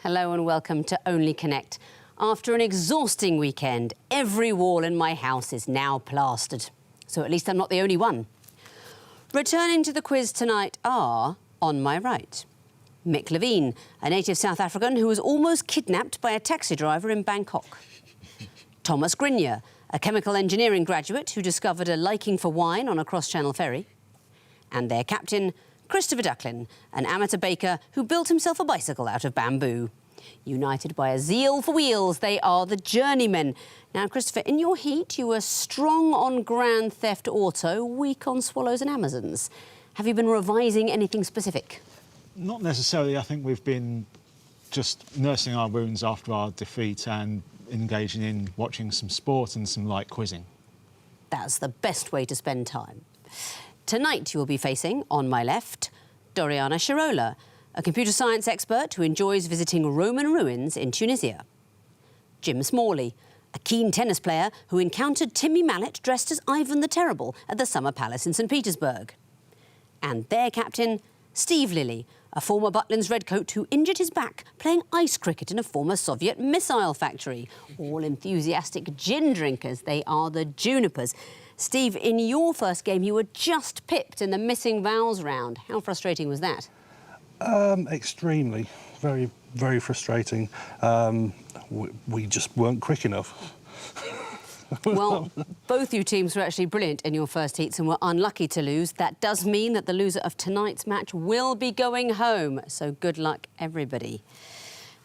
Hello and welcome to Only Connect. After an exhausting weekend, every wall in my house is now plastered. So at least I'm not the only one. Returning to the quiz tonight are, on my right, Mick Levine, a native South African who was almost kidnapped by a taxi driver in Bangkok. Thomas Grinier, a chemical engineering graduate who discovered a liking for wine on a cross-channel ferry. And their captain, Christopher Ducklin, an amateur baker who built himself a bicycle out of bamboo. United by a zeal for wheels, they are the Journeymen. Now, Christopher, in your heat, you were strong on Grand Theft Auto, weak on Swallows and Amazons. Have you been revising anything specific? Not necessarily. I think we've been just nursing our wounds after our defeat and engaging in watching some sport and some light quizzing. That's the best way to spend time. Tonight you will be facing, on my left, Doriana Shirola, a computer science expert who enjoys visiting Roman ruins in Tunisia. Jim Smalley, a keen tennis player who encountered Timmy Mallet dressed as Ivan the Terrible at the Summer Palace in St. Petersburg. And their captain, Steve Lilly, a former Butlins redcoat who injured his back playing ice cricket in a former Soviet missile factory. All enthusiastic gin drinkers, they are the Junipers. Steve, in your first game, you were just pipped in the missing vowels round. How frustrating was that? Extremely. Very, very frustrating. We just weren't quick enough. Well, both you teams were actually brilliant in your first heats and were unlucky to lose. That does mean that the loser of tonight's match will be going home. So good luck, everybody.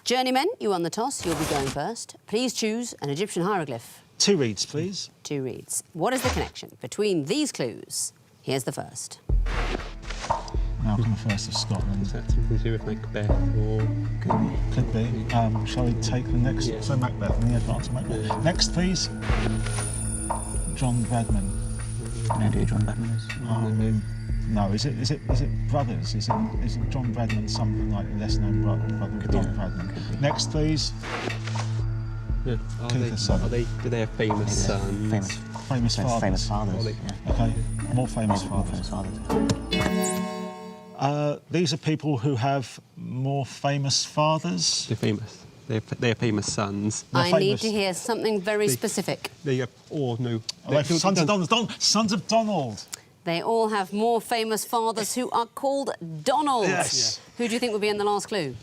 Journeymen, you won the toss. You'll be going first. Please choose an Egyptian hieroglyph. 2 reads, please. 2 reads. What is the connection between these clues? Here's the first. Malcolm I of Scotland. Is that something to do with Macbeth or...? Could be. Shall we take the next? Yeah. So Macbeth, and the advance of Macbeth. Yeah. Next, please. John Bradman. No idea John Bradman is. No, is it brothers? Is it John Bradman something like a less known brother of John Bradman? Next, please. Yeah. Do they have famous sons? Famous fathers. Famous fathers. Yeah. Okay, more famous fathers. These are people who have more famous fathers. They're famous. They're famous sons. I need to hear something very specific. They or no. Sons of Donald. Sons of Donald. They all have more famous fathers who are called Donalds. Yes. Who do you think would be in the last clue?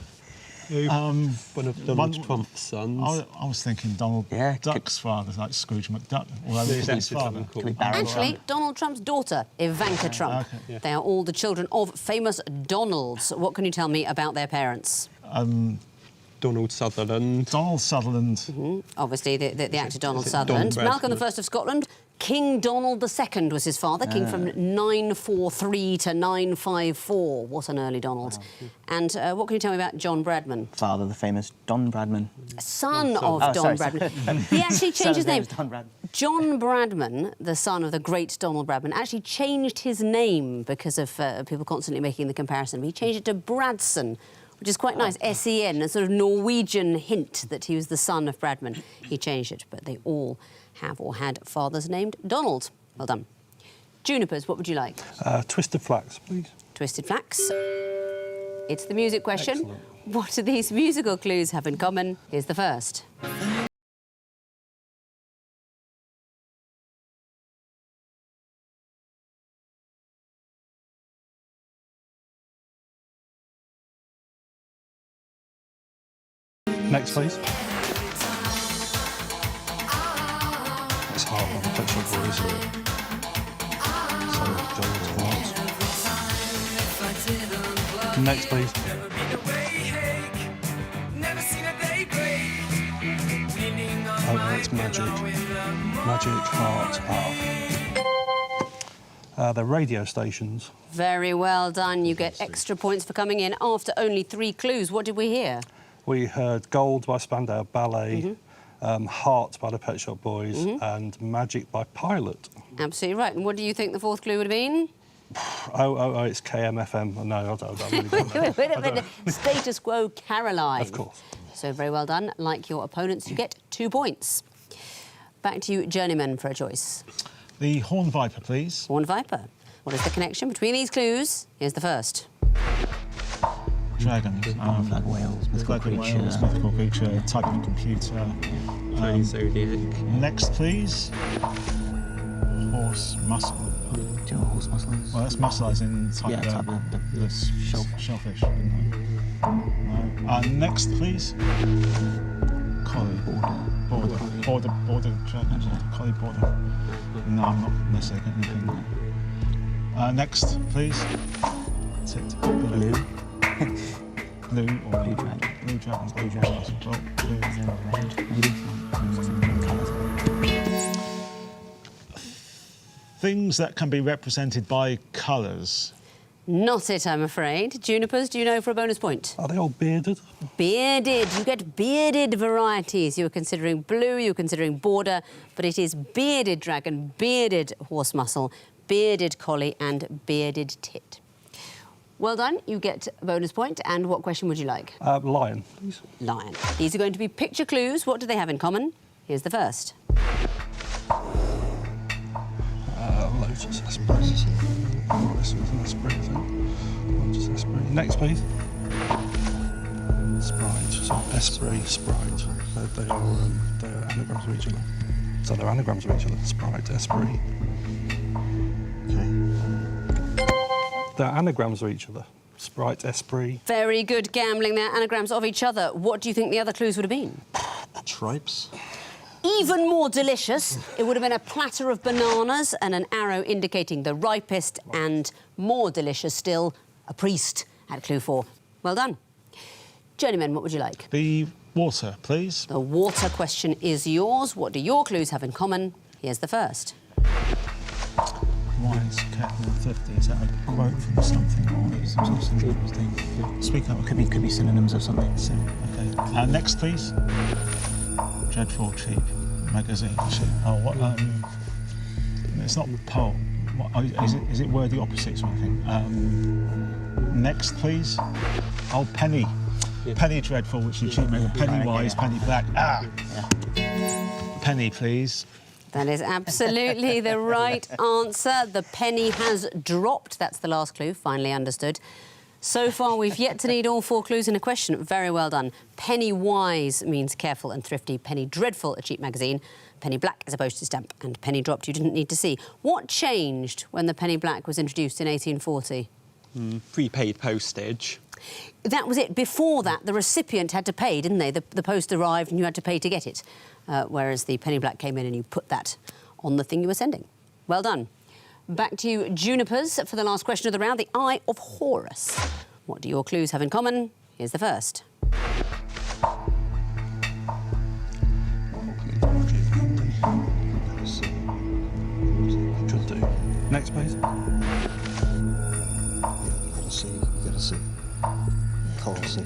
One of Donald Trump's sons. I was thinking Donald Duck's father, like Scrooge McDuck. Although his father. Actually, Donald Trump's daughter, Ivanka Trump. Okay. Yeah. They are all the children of famous Donalds. What can you tell me about their parents? Donald Sutherland. Donald Sutherland. Obviously, the actor Donald Sutherland. Malcolm I of Scotland. King Donald II was his father, king from 943 to 954. What an early Donald. Wow. And what can you tell me about John Bradman? Father, the famous Don Bradman. Son of Don Bradman. He actually changed his name. John Bradman, the son of the great Donald Bradman, actually changed his name because of people constantly making the comparison. He changed it to Bradson, which is quite nice, S-E-N, a sort of Norwegian hint that he was the son of Bradman. He changed it, but they all have or had fathers named Donald. Well done. Junipers, what would you like? Twisted Flax, please. Twisted Flax. It's the music question. Excellent. What do these musical clues have in common? Here's the first. Next, please. It's hard on the Pet Shop Boys here. So, Donald's Next, please. Oh, it's Magic. Magic Heart. They're radio stations. Very well done. You get extra points for coming in after only 3 clues. What did we hear? We heard Gold by Spandau Ballet, Heart by the Pet Shop Boys, and Magic by Pilot. Absolutely right. And what do you think the 4th clue would have been? Oh, it's KMFM. No, I really don't know. Wait a minute. Status Quo Caroline. Of course. So very well done. Like your opponents, you get 2 points. Back to you, Journeyman, for a choice. The Horn Viper, please. Horn Viper. What is the connection between these clues? Here's the first. Dragons. Flag whales, mythical Flag creature. whales, mythical creature, type of computer. Chinese zodiac. Next, please. Horse muscle. Do you know what horse muscle is? Well, that's muscle as in type Yeah, of type of the shellfish. No. Next, please. Collie. Border dragon. Collie border. No, I'm not necessarily getting anything. Next, please. That's it. Blue. Blue or Blue dragon. Blue dragon. Blue dragon. Well, blue. Red, maybe. Colours. Things that can be represented by colours. Not it, I'm afraid. Junipers, do you know for a bonus point? Are they all bearded? Bearded. You get bearded varieties. You were considering blue, you were considering border, but it is bearded dragon, bearded horse muscle, bearded collie and bearded tit. Well done. You get a bonus point. And what question would you like? Lion, please. Lion. These are going to be picture clues. What do they have in common? Here's the first. Lotus Esprit. Oh, this was an Esprit, I think. Lotus Esprit. Next, please. Sprite. So Esprit, Sprite. They are anagrams of each other. So they're anagrams of each other. Sprite, Esprit. Okay. They're anagrams of each other. Sprite, Esprit. Very good gambling there. Anagrams of each other. What do you think the other clues would have been? Tripes. Even more delicious, it would have been a platter of bananas and an arrow indicating the ripest, and more delicious still, a priest at clue 4. Well done. Journeymen, what would you like? The water, please. The water question is yours. What do your clues have in common? Here's the first. Wise Catherine 50. Is that a quote from something or something? Speak up. Could be synonyms of something. Okay. Next, please. Dreadful cheap magazine. Oh, what? It's not poem. What, oh, is it wordy opposites or anything? Next, please. Oh, penny. Yeah. Penny dreadful, which is cheap magazine. Penny wise, penny black. Ah. Yeah. Penny, please. That is absolutely the right answer. The penny has dropped. That's the last clue. Finally understood. So far, we've yet to need all 4 clues in a question. Very well done. Penny wise means careful and thrifty. Penny dreadful, a cheap magazine. Penny black is a postage stamp. And penny dropped, you didn't need to see. What changed when the penny black was introduced in 1840? Prepaid postage. That was it. Before that, the recipient had to pay, didn't they? The post arrived and you had to pay to get it. Whereas the penny black came in and you put that on the thing you were sending. Well done. Back to you, Junipers, for the last question of the round. The Eye of Horace. What do your clues have in common? Here's the first. Could do. Next, please. You gotta see. Coral sea.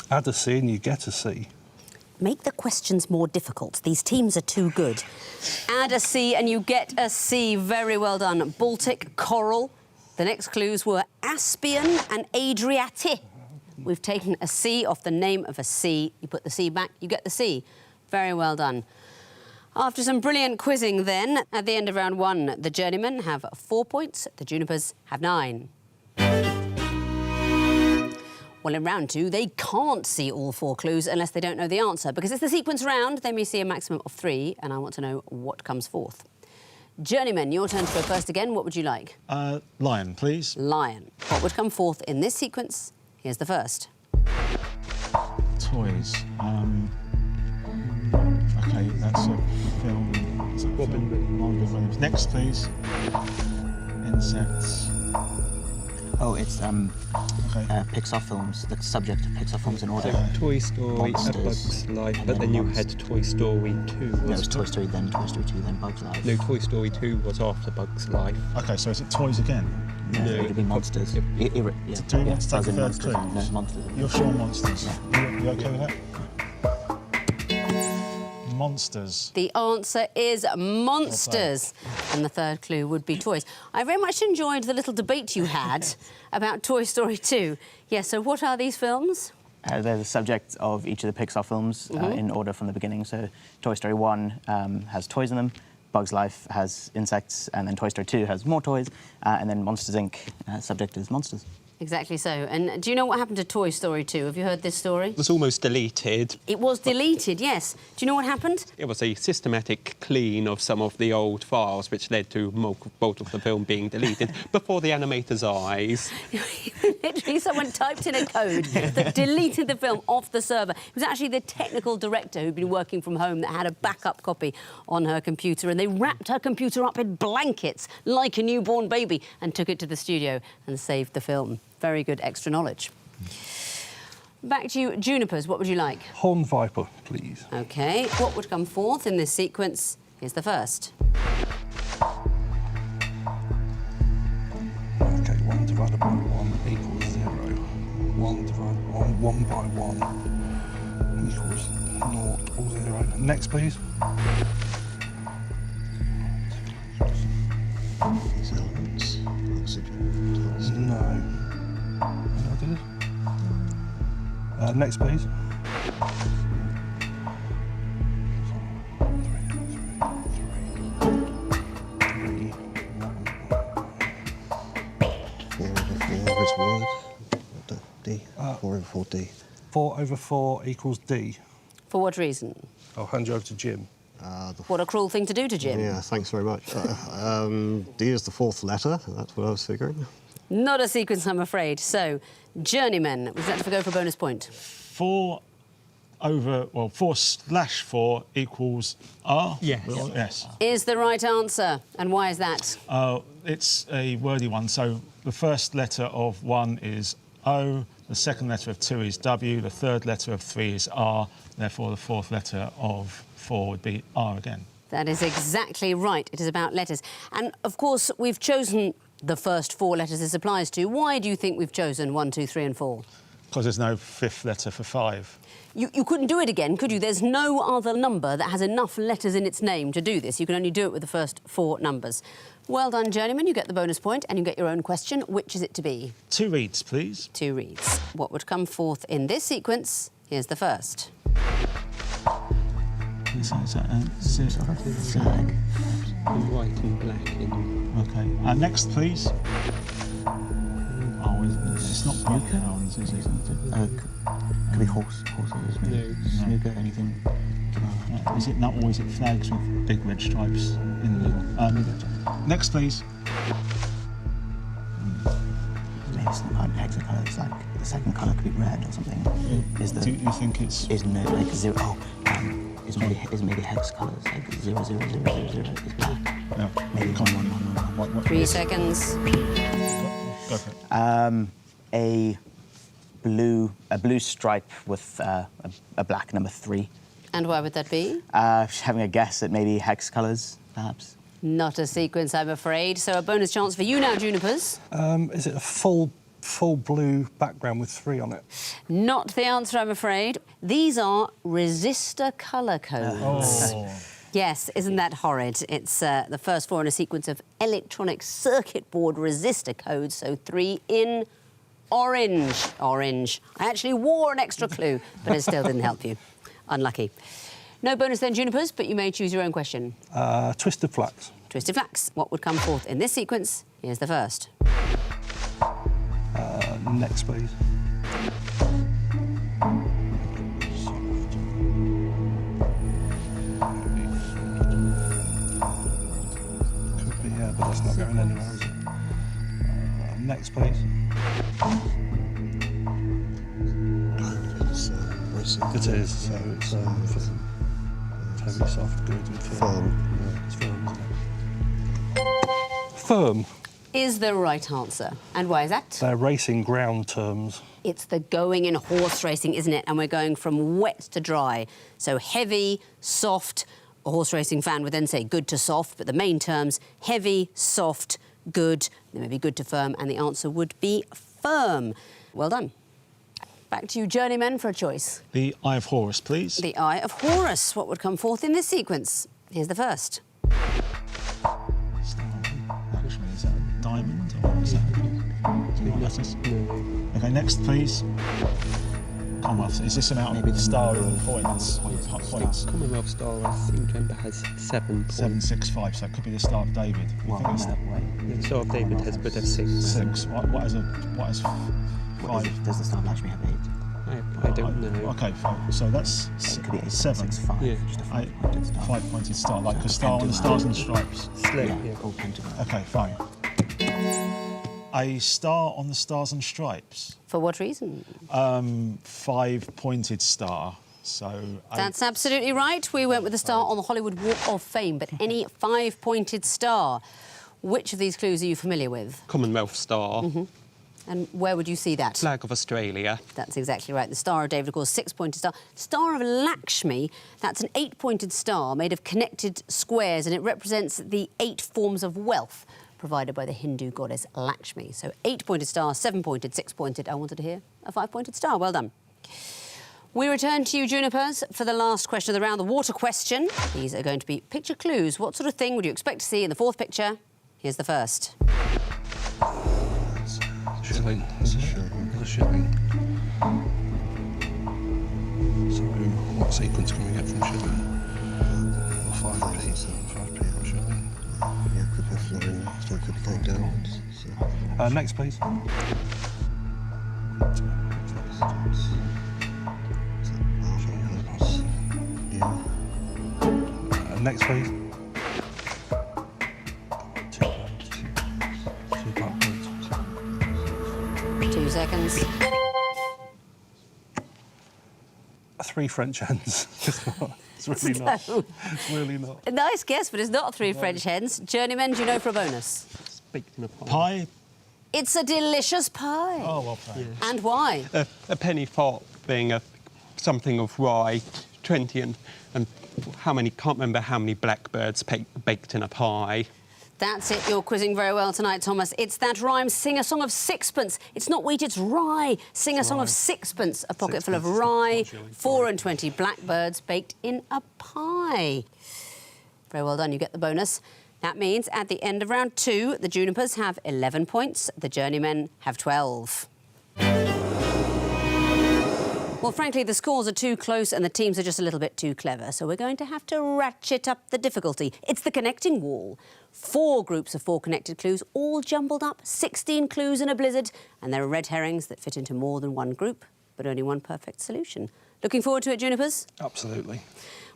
Add a C and you get a C. Make the questions more difficult. These teams are too good. Add a C and you get a C. Very well done. Baltic, coral. The next clues were Aspian and Adriatic. We've taken a C off the name of a sea. You put the C back, you get the C. Very well done. After some brilliant quizzing then, at the end of round 1, the Journeymen have 4 points, the Junipers have 9. Well, in round 2, they can't see all 4 clues unless they don't know the answer. Because it's the sequence round, they may see a maximum of 3, and I want to know what comes forth. Journeymen, your turn to go first again. What would you like? Lion, please. Lion. What would come forth in this sequence? Here's the first. Toys. Okay, that's a film. Is that a Robin film? Robin Williams. Next, please. Insects. Oh, it's Okay. Pixar films. The subject of Pixar films in order. So Toy Story, A Monsters. Bug's Life, And but then you Monsters. had Toy Story 2. No, it was Toy Story, then Toy Story 2, then Bug's Life. No, Toy Story 2 was after Bug's Life. Okay, so is it toys again? No, No, it'd be Monsters. yep. Yeah. Do we want to take as a in third Monsters. clue? No, Monsters. You're sure monsters? You okay with that? Monsters. The answer is monsters. And the third clue would be toys. I very much enjoyed the little debate you had about Toy Story 2. Yes, so what are these films? They're the subject of each of the Pixar films in order from the beginning. So Toy Story 1 has toys in them. Bug's Life has insects, and then Toy Story 2 has more toys, and then Monsters, Inc. Subject is monsters. Exactly so. And do you know what happened to Toy Story 2? Have you heard this story? It was almost deleted. It was deleted, yes. Do you know what happened? It was a systematic clean of some of the old files, which led to both of the film being deleted before the animator's eyes. Literally, someone typed in a code that deleted the film off the server. It was actually the technical director who'd been working from home that had a backup copy on her computer, and they wrapped her computer up in blankets like a newborn baby and took it to the studio and saved the film. Very good extra knowledge. Back to you, Junipers. What would you like? Horned Viper, please. OK. What would come forth in this sequence? Here's the first. OK, 1 divided by 1 equals 0. 1 divided by 1 by 1 equals 0 or 0. Next, please. These elements, oxygen, No. No, I did. Next, please. 4/4D. 4/4 equals D. For what reason? I'll hand you over to Jim. What a cruel thing to do to Jim. Yeah, thanks very much. D is the fourth letter. That's what I was figuring. Not a sequence, I'm afraid. So, Journeymen, would you like to go for a bonus point? 4/4 equals R? Yes. Yes. Is the right answer. And why is that? It's a wordy one. So the first letter of 1 is O, the second letter of 2 is W, the third letter of 3 is R, therefore the fourth letter of 4 would be R again. That is exactly right. It is about letters. And, of course, we've chosen the first 4 letters this applies to. Why do you think we've chosen 1, 2, 3 and 4? Because there's no fifth letter for 5. You couldn't do it again, could you? There's no other number that has enough letters in its name to do this. You can only do it with the first 4 numbers. Well done, Journeyman. You get the bonus point and you get your own question. Which is it to be? 2 reads, please. 2 reads. What would come forth in this sequence? Here's the first. Is that a Flag. White and black in... OK. Next, please. Oh, it's not bloodhounds, is it? Could be horses, maybe. Snooker, anything. Is it not, or is it flags with big red stripes in the middle? Next, please. Maybe it's not hexacolour. It's like the second colour could be red or something. Do you think it's... Is no like 0? Is maybe hex colours like 0, 0, 0, 0, 0 is black. No. Maybe 1, 1, 1, 1. 3 seconds. Go for it. A blue stripe with a black number 3. And why would that be? Having a guess at maybe hex colours, perhaps. Not a sequence, I'm afraid. So a bonus chance for you now, Junipers. Is it a full blue background with 3 on it? Not the answer, I'm afraid. These are resistor colour codes. Oh. Yes, isn't that horrid? It's the first 4 in a sequence of electronic circuit board resistor codes, so 3 in orange. Orange. I actually wore an extra clue, but it still didn't help you. Unlucky. No bonus then, Junipers, but you may choose your own question. Twisted Flax. Twisted Flax. What would come forth in this sequence? Here's the first. Next, please. Could be, yeah, but that's not going anywhere, is it? Next, please. It is, so it's heavy, soft, good and firm. It's firm, isn't it? Firm. Is the right answer. And why is that? They're racing ground terms. It's the going in horse racing, isn't it? And we're going from wet to dry. So heavy, soft. A horse racing fan would then say good to soft, but the main terms, heavy, soft, good, then maybe good to firm, and the answer would be firm. Well done. Back to you, Journeymen, for a choice. The Eye of Horus, please. The Eye of Horus. What would come forth in this sequence? Here's the first. Actually, is that a diamond or is that letters? OK, next, please. Commonwealth. Is this amount Maybe of the star number of points? points. Commonwealth Star, I seem to remember, has 7 points. 765, so it could be the Star of David. You Well, think it's wait. The Star of David has but a 6. 6. What is 5? Does the Star of Lakshmi have 8? I don't know. Okay, fine. So that's It could be 8, 7. 6, 5. Yeah. Just a Eight, 5-pointed star. 5-pointed star, like a So star on the pentagram. Stars and Stripes. Slit, Yeah, yeah. called pentagram. Okay, fine. A star on the Stars and Stripes. For what reason? 5-pointed star. So That's absolutely right. We went with the star on the Hollywood Walk of Fame, but any 5-pointed star. Which of these clues are you familiar with? Commonwealth Star, And where would you see that? Flag of Australia. That's exactly right. The Star of David, of course, 6-pointed star. Star of Lakshmi, that's an 8-pointed star made of connected squares, and it represents the 8 forms of wealth provided by the Hindu goddess Lakshmi. So 8-pointed star, 7-pointed, 6-pointed. I wanted to hear a 5-pointed star. Well done. We return to you, Junipers, for the last question of the round, the water question. These are going to be picture clues. What sort of thing would you expect to see in the 4th picture? Here's the first. Shilling. There's a shilling. So, what sequence can we get from shilling? Or 5p. 5p or shilling. Yeah, could be flying, so it could be going downwards. So. Next, please. Yeah. Next, please. 2 black points. 2 seconds. 3 French hens. It's really not. It's really not. A nice guess, but it's not 3 French hens. Journeymen, do you know for a bonus? It's baked in a pie. pie. It's a delicious pie. Oh, well played. And why? A penny pot being something of rye, 20 and how many, can't remember how many blackbirds baked in a pie. That's it. You're quizzing very well tonight, Thomas. It's that rhyme, sing a song of sixpence. It's not wheat, it's rye. Sing a song of sixpence. A pocket full of Sixpence, rye, not shilling. 4 and 20 blackbirds baked in a pie. Very well done. You get the bonus. That means at the end of round 2, the Junipers have 11 points. The Journeymen have 12. Well, frankly, the scores are too close and the teams are just a little bit too clever, so we're going to have to ratchet up the difficulty. It's the connecting wall. 4 groups of 4 connected clues, all jumbled up, 16 clues in a blizzard, and there are red herrings that fit into more than one group, but only one perfect solution. Looking forward to it, Junipers? Absolutely.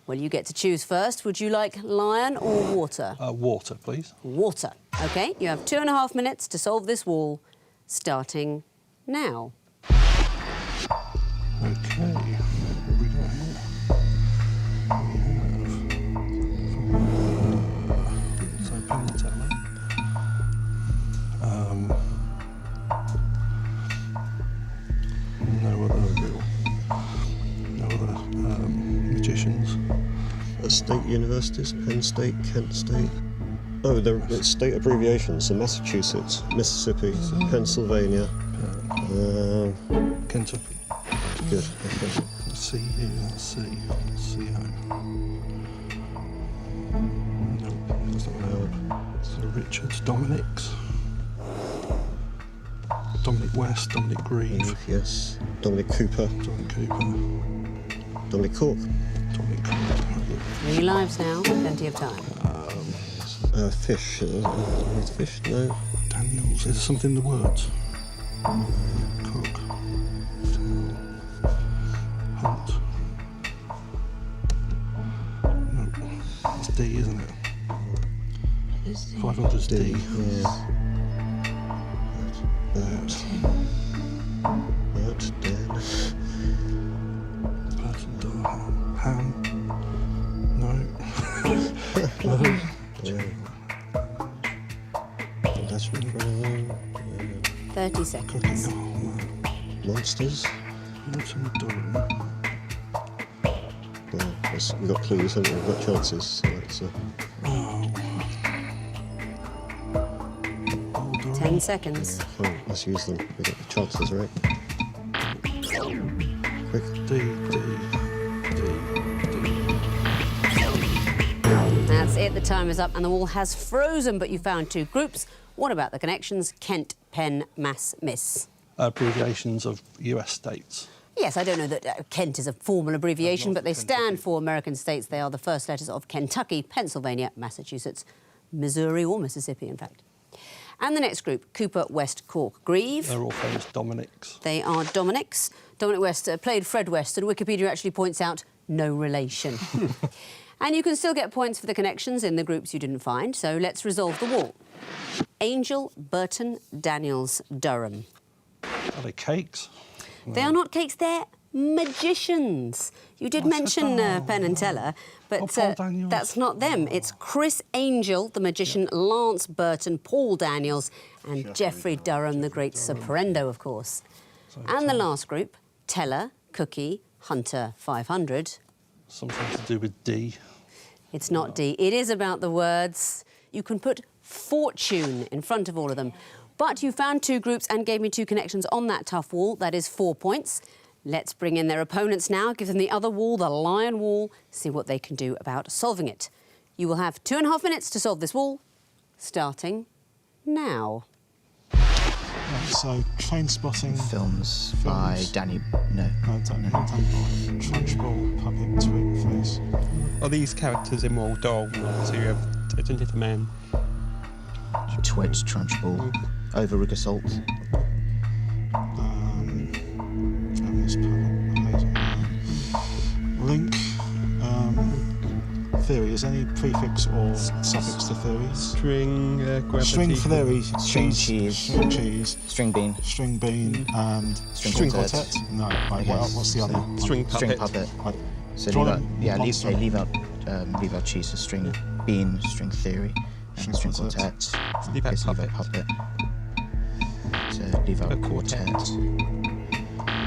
Well, you get to choose first. Would you like lion or water? Water, please. Water. OK, you have 2.5 minutes to solve this wall, starting now. Okay, what have we got here? We have... so pen and teller. No other magicians. State universities, Penn State, Kent State. Oh, it's state abbreviations. So Massachusetts, Mississippi, Pennsylvania. Kentucky. Good. Okay. Let's see here, let's see. Nope, that's not going to help. So Richards, Dominic's. Dominic West, Dominic Grieve, Yes. Dominic Cooper. Dominic Cooper, Dominic Cork. Dominic Cooper. 3 lives now, plenty of time. Fish. Fish? No. Daniels, is there something in the words? Cook. Hunt. No, it's D, isn't it? 500's D. Yeah. That, Dan. Burton Durham. Ham. No. Yeah. That's really 30 seconds. Monsters. Burton Durham. Yeah, we've got clues, haven't we? We've got chances. So it's, Oh. 10 seconds. fine, let's use them. We've got the chances, right? Quick. D. That's it. The time is up and the wall has frozen, but you found 2 groups. What about the connections? Kent, Penn, Mass, Miss. Abbreviations of US states. Yes, I don't know that Kent is a formal abbreviation, but they stand for American states. They are the first letters of Kentucky, Pennsylvania, Massachusetts, Missouri, or Mississippi, in fact. And the next group, Cooper, West, Cork, Grieve. They're all famous Dominics. They are Dominics. Dominic West played Fred West, and Wikipedia actually points out no relation. And you can still get points for the connections in the groups you didn't find, so let's resolve the wall. Angel, Burton, Daniels, Durham. Are they cakes? They are not cakes, they're magicians. You did mention Penn and Teller, but Paul Daniels. that's not them. It's Chris Angel, the magician, Lance Burton, Paul Daniels, and Geoffrey Durham, the great soprendo, of course. And the last group, Teller, Cookie, Hunter, 500. Something to do with D. It's not D. It is about the words. You can put fortune in front of all of them. But you found two groups and gave me two connections on that tough wall. That is 4 points. Let's bring in their opponents now, give them the other wall, the lion wall, see what they can do about solving it. You will have 2.5 minutes to solve this wall, starting now. Right, so, train spotting. Films by Danny... No. Done by Trunchbull, Puppet, Twig, Face. Are these characters in Roald Dahl? So you have a little man. Twit, Trunchbull, Overrook Assault. Feminist Puppet, Link. Theory. Is any prefix or suffix to theories? String, gravity. String theory. String cheese. String cheese. String bean. String bean and String quartet. No, right, Okay. what's the other? String String puppet. puppet. Right. So Do you leave out, want yeah, monster? leave out cheese. So string bean, string theory, and string quartet. Leave out Yes, puppet. puppet. So leave out A quartet.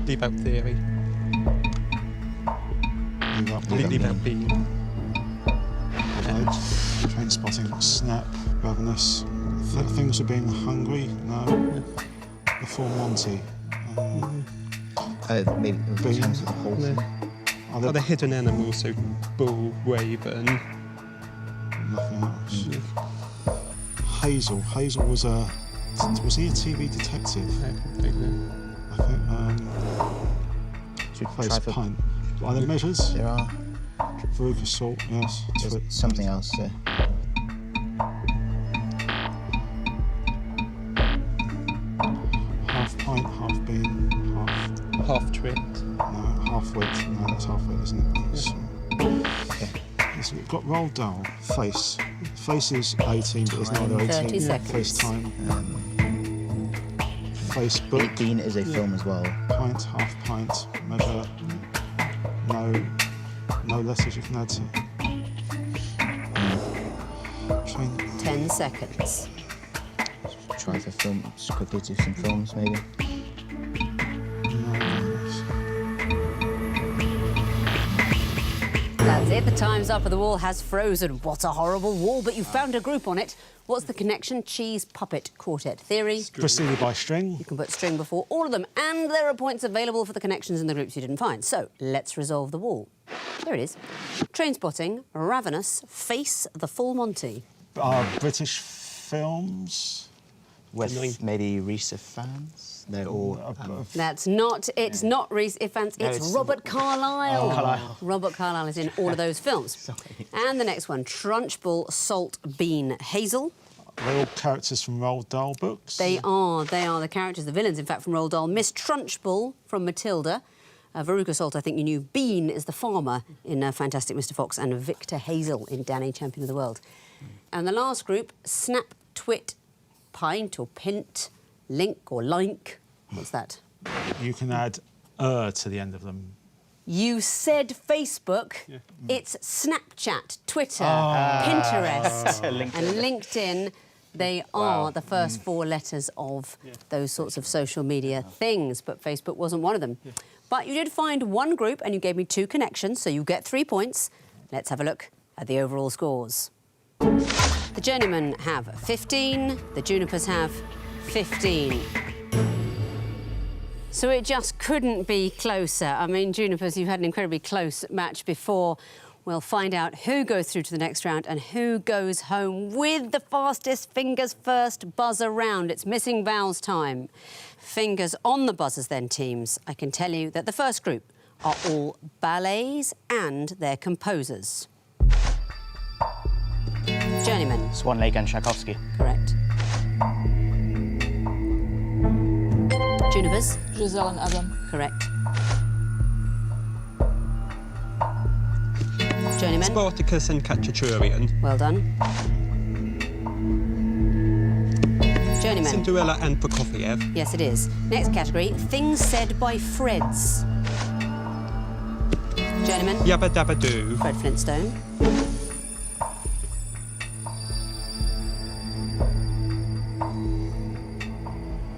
Leave out theory. Leave out bean. Leave out bean. Right. Train spotting, snap, ravenous. Things are being hungry. No. The full Monty. Maybe in Bean. terms of the whole thing. Are the hidden animals, so bull, raven? Nothing else. Hazel. Hazel was a. Was he a TV detective? I don't know. I think. Should Face try for- pint. Are there measures? There are. Veruca salt. Yes. There's Twit. something else. Half pint, half bean, half. Half twit. No, half wit. No, that's half wit, isn't it? That's, Okay. yes, we've got Roald Dahl. Face. Face is 18, but there's no other 18. 30 seconds. Face time. Facebook. Bean is a film as well. Pint, half pint. Measure. No letters you can add to. Train. 10 seconds. Try for films. Quickly do some films, maybe. That's it. The time's up and the wall has frozen. What a horrible wall, but you found a group on it. What's the connection? Cheese, puppet, quartet, theory. Preceded by string. You can put string before all of them, and there are points available for the connections in the groups you didn't find. So let's resolve the wall. There it is. Train spotting, ravenous, face, the full Monty. British films. With maybe Reese fans. They're all. That's not. It's not Rhys Ifans. No, It's it's Robert Carlyle. Carlyle. Robert Carlyle is in all of those films. And the next one, Trunchbull, Salt, Bean, Hazel. Are they all characters from Roald Dahl books? They are the characters, the villains, in fact, from Roald Dahl. Miss Trunchbull from Matilda. Veruca Salt, I think you knew. Bean is the farmer in Fantastic Mr. Fox, and Victor Hazel in Danny, Champion of the World. And the last group, Snap, Twit, Pint or Pint, Link or Link. What's that? You can add to the end of them. You said Facebook. It's Snapchat, Twitter, Pinterest, and LinkedIn. They are the first 4 letters of those sorts of social media things, but Facebook wasn't one of them. But you did find one group and you gave me 2 connections, so you get 3 points. Let's have a look at the overall scores. The Journeymen have 15, the Junipers have 15. So it just couldn't be closer. I mean, Junipers, you've had an incredibly close match before. We'll find out who goes through to the next round and who goes home with the fastest fingers first buzzer round. It's missing vowels time. Fingers on the buzzers then, teams. I can tell you that the first group are all ballets and their composers. Journeymen. Swan Lake and Tchaikovsky. Correct. Junipers. Giselle and Adam. Correct. Journeymen. Spartacus and Khachaturian. Well done. Journeymen. Cinderella and Prokofiev. Yes, it is. Next category, things said by Freds. Journeymen. Yabba Dabba Doo. Fred Flintstone.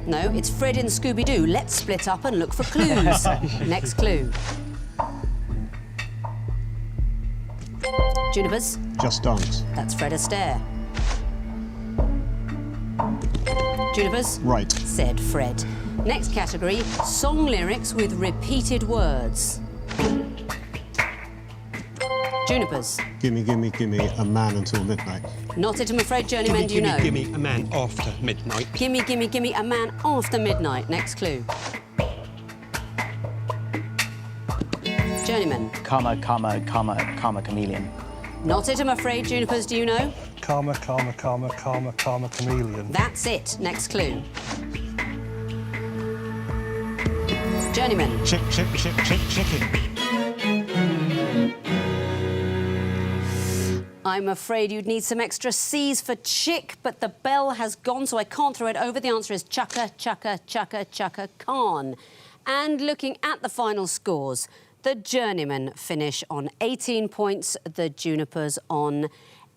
No, it's Fred in Scooby-Doo. Let's split up and look for clues. Next clue. Junipers. Just Dance. That's Fred Astaire. Junipers. Right. Said Fred. Next category, song lyrics with repeated words. Junipers. Gimme, gimme, gimme, a man until midnight. Not it, I'm afraid, Journeymen, do you know? Gimme, a man after midnight. Gimme, gimme, gimme, a man after midnight. Next clue. Journeymen. Karma, karma, karma, karma, chameleon. Not it, I'm afraid, Junipers, do you know? Karma, karma, karma, karma, karma, chameleon. That's it. Next clue. Journeymen. Chick, chick, chick, chick, chicken. I'm afraid you'd need some extra C's for chick, but the bell has gone, so I can't throw it over. The answer is Chaka, Chaka, Chaka, Chaka Khan. And looking at the final scores, the Journeymen finish on 18 points, the Junipers on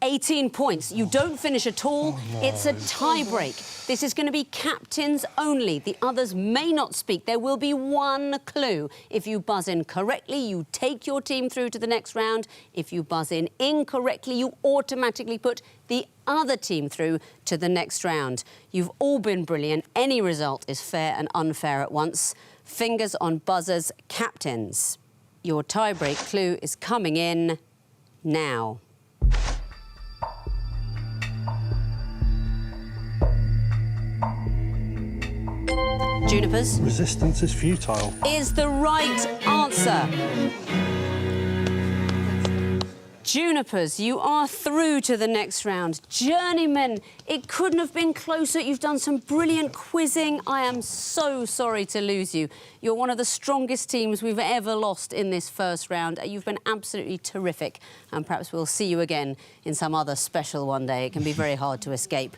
18 points. You don't finish at all. Oh, no. It's a tie-break. This is going to be captains only. The others may not speak. There will be one clue. If you buzz in correctly, you take your team through to the next round. If you buzz in incorrectly, you automatically put the other team through to the next round. You've all been brilliant. Any result is fair and unfair at once. Fingers on buzzers, captains. Your tie-break clue is coming in now. Junipers. Resistance is futile. Is the right answer. Junipers, you are through to the next round. Journeymen, it couldn't have been closer. You've done some brilliant quizzing. I am so sorry to lose you. You're one of the strongest teams we've ever lost in this first round. You've been absolutely terrific. And perhaps we'll see you again in some other special one day. It can be very hard to escape.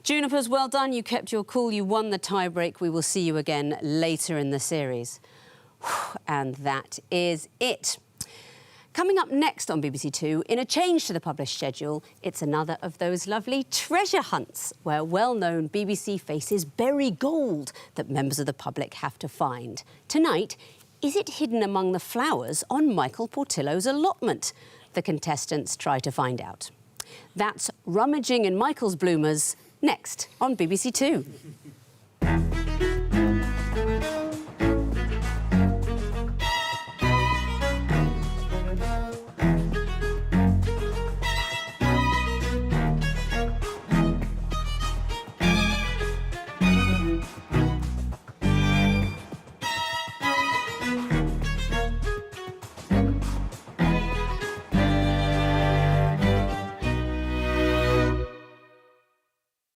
Junipers, well done. You kept your cool. You won the tie-break. We will see you again later in the series. And that is it. Coming up next on BBC Two, in a change to the published schedule, it's another of those lovely treasure hunts where well-known BBC faces bury gold that members of the public have to find. Tonight, is it hidden among the flowers on Michael Portillo's allotment? The contestants try to find out. That's Rummaging in Michael's Bloomers, next on BBC Two.